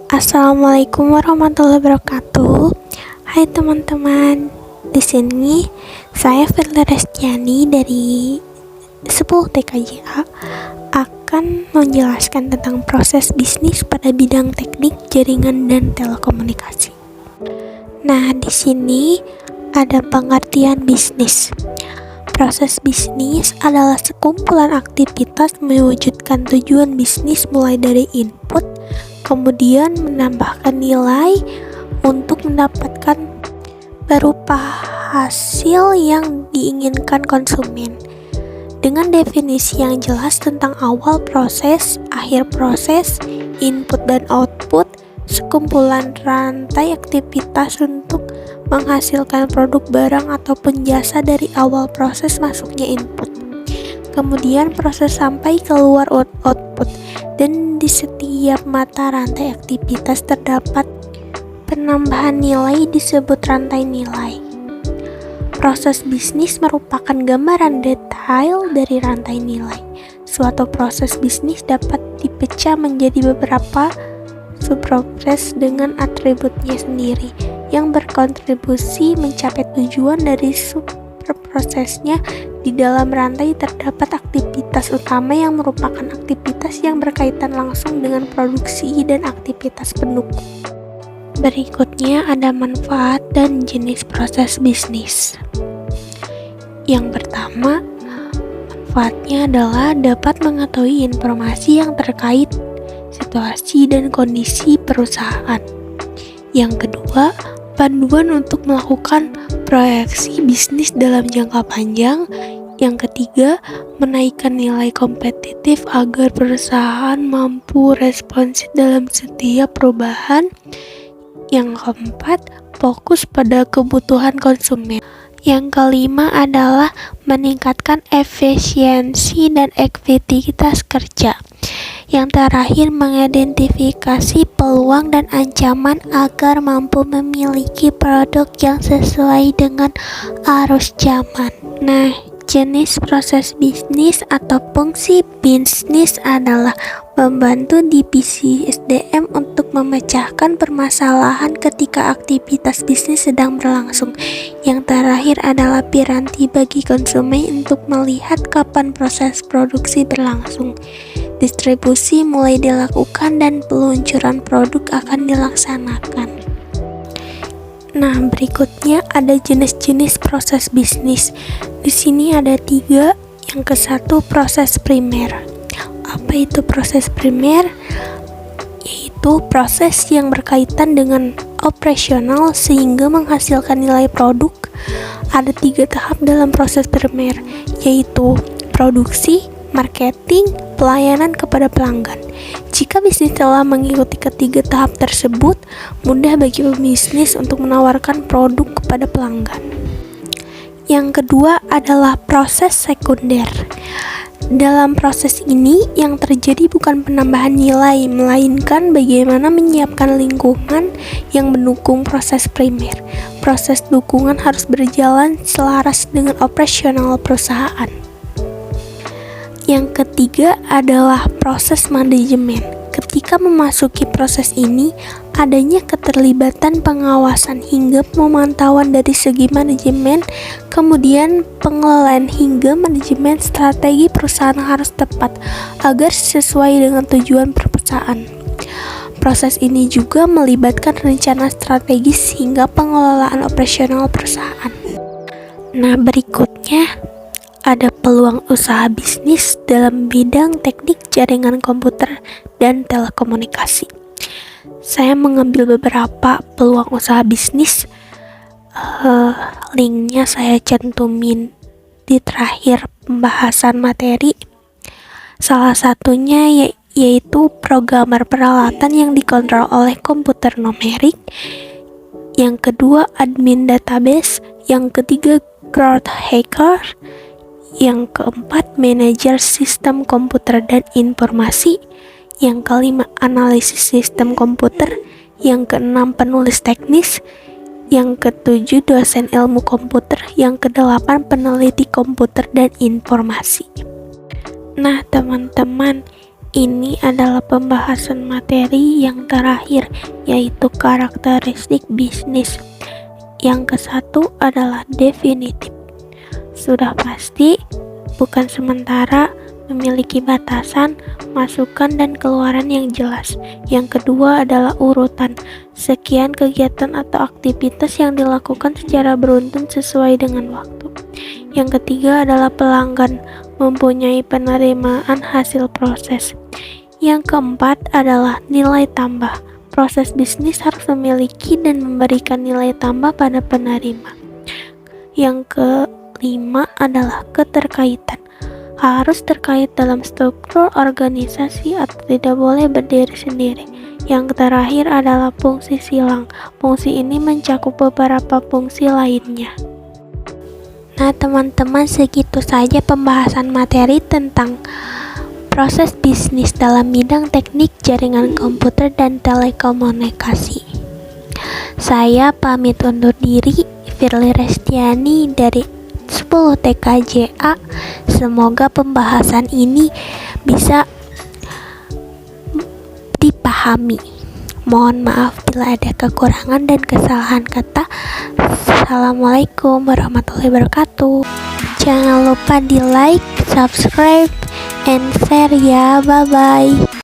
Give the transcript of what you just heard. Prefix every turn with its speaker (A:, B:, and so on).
A: Assalamualaikum warahmatullahi wabarakatuh. Hai teman-teman, di sini saya Firly Restiani dari 10 TKJA akan menjelaskan tentang proses bisnis pada bidang teknik, jaringan, dan telekomunikasi. Nah, di sini ada pengertian bisnis. Proses bisnis adalah sekumpulan aktivitas mewujudkan tujuan bisnis mulai dari input, kemudian menambahkan nilai untuk mendapatkan berupa hasil yang diinginkan konsumen. Dengan definisi yang jelas tentang awal proses, akhir proses, input dan output, sekumpulan rantai aktivitas untuk menghasilkan produk barang ataupun jasa dari awal proses masuknya input, kemudian proses sampai keluar output, dan di setiap mata rantai aktivitas terdapat penambahan nilai disebut rantai nilai. Proses bisnis merupakan gambaran detail dari rantai nilai. Suatu proses bisnis dapat dipecah menjadi beberapa subproses dengan atributnya sendiri yang berkontribusi mencapai tujuan dari subprosesnya. Di dalam rantai terdapat aktivitas utama yang merupakan aktivitas yang berkaitan langsung dengan produksi dan aktivitas pendukung. Berikutnya ada manfaat dan jenis proses bisnis. Yang pertama, manfaatnya adalah dapat mengetahui informasi yang terkait situasi dan kondisi perusahaan. Yang kedua, panduan untuk melakukan proyeksi bisnis dalam jangka panjang. Yang ketiga, menaikkan nilai kompetitif agar perusahaan mampu responsif dalam setiap perubahan. Yang keempat, fokus pada kebutuhan konsumen. Yang kelima adalah meningkatkan efisiensi dan efektivitas kerja. Yang terakhir, mengidentifikasi peluang dan ancaman agar mampu memiliki produk yang sesuai dengan arus zaman. Nah, jenis proses bisnis atau fungsi bisnis adalah membantu divisi SDM untuk memecahkan permasalahan ketika aktivitas bisnis sedang berlangsung. Yang terakhir adalah piranti bagi konsumen untuk melihat kapan proses produksi berlangsung. Distribusi mulai dilakukan dan peluncuran produk akan dilaksanakan. Nah, berikutnya ada jenis-jenis proses bisnis. Di sini ada 3. Yang ke satu, proses primer. Apa itu proses primer? Yaitu proses yang berkaitan dengan operasional sehingga menghasilkan nilai produk. Ada 3 tahap dalam proses primer, yaitu produksi, marketing, pelayanan kepada pelanggan. Jika bisnis telah mengikuti ketiga tahap tersebut, mudah bagi pebisnis untuk menawarkan produk kepada pelanggan. Yang kedua adalah proses sekunder. Dalam proses ini yang terjadi bukan penambahan nilai, melainkan bagaimana menyiapkan lingkungan yang mendukung proses primer. Proses dukungan harus berjalan selaras dengan operasional perusahaan. Yang ketiga adalah proses manajemen. Ketika memasuki proses ini, adanya keterlibatan pengawasan hingga pemantauan dari segi manajemen, kemudian pengelolaan hingga manajemen strategi perusahaan harus tepat agar sesuai dengan tujuan perusahaan. Proses ini juga melibatkan rencana strategis hingga pengelolaan operasional perusahaan. Nah, berikutnya ada peluang usaha bisnis dalam bidang teknik, jaringan komputer, dan telekomunikasi. Saya mengambil beberapa peluang usaha bisnis. Linknya saya cantumin di terakhir pembahasan materi. Salah satunya yaitu programmer peralatan yang dikontrol oleh komputer numerik. Yang kedua, admin database. Yang ketiga, growth hacker. Yang keempat, manajer sistem komputer dan informasi. Yang kelima, analisis sistem komputer. Yang keenam, penulis teknis. Yang ketujuh, dosen ilmu komputer. Yang kedelapan, peneliti komputer dan informasi. Nah, teman-teman, Ini adalah pembahasan materi yang terakhir, yaitu karakteristik bisnis. Yang ke-1 adalah definitif. Sudah pasti, bukan sementara, memiliki batasan, masukan dan keluaran yang jelas. Yang kedua adalah urutan. Sekian kegiatan atau aktivitas yang dilakukan secara beruntun sesuai dengan waktu. Yang ketiga adalah pelanggan, mempunyai penerimaan hasil proses. Yang keempat adalah nilai tambah. Proses bisnis harus memiliki dan memberikan nilai tambah pada penerima. Yang kelima adalah keterkaitan. Harus terkait dalam struktur organisasi atau tidak boleh berdiri sendiri. Yang terakhir adalah fungsi silang. Fungsi ini mencakup beberapa fungsi lainnya. Nah teman-teman, segitu saja pembahasan materi tentang proses bisnis dalam bidang teknik jaringan komputer dan telekomunikasi. Saya pamit undur diri, Firly Restiani dari 10 TKJA. Semoga pembahasan ini bisa dipahami. Mohon maaf bila ada kekurangan dan kesalahan kata. Assalamualaikum warahmatullahi wabarakatuh. Jangan lupa di like, subscribe, and share ya. Bye bye.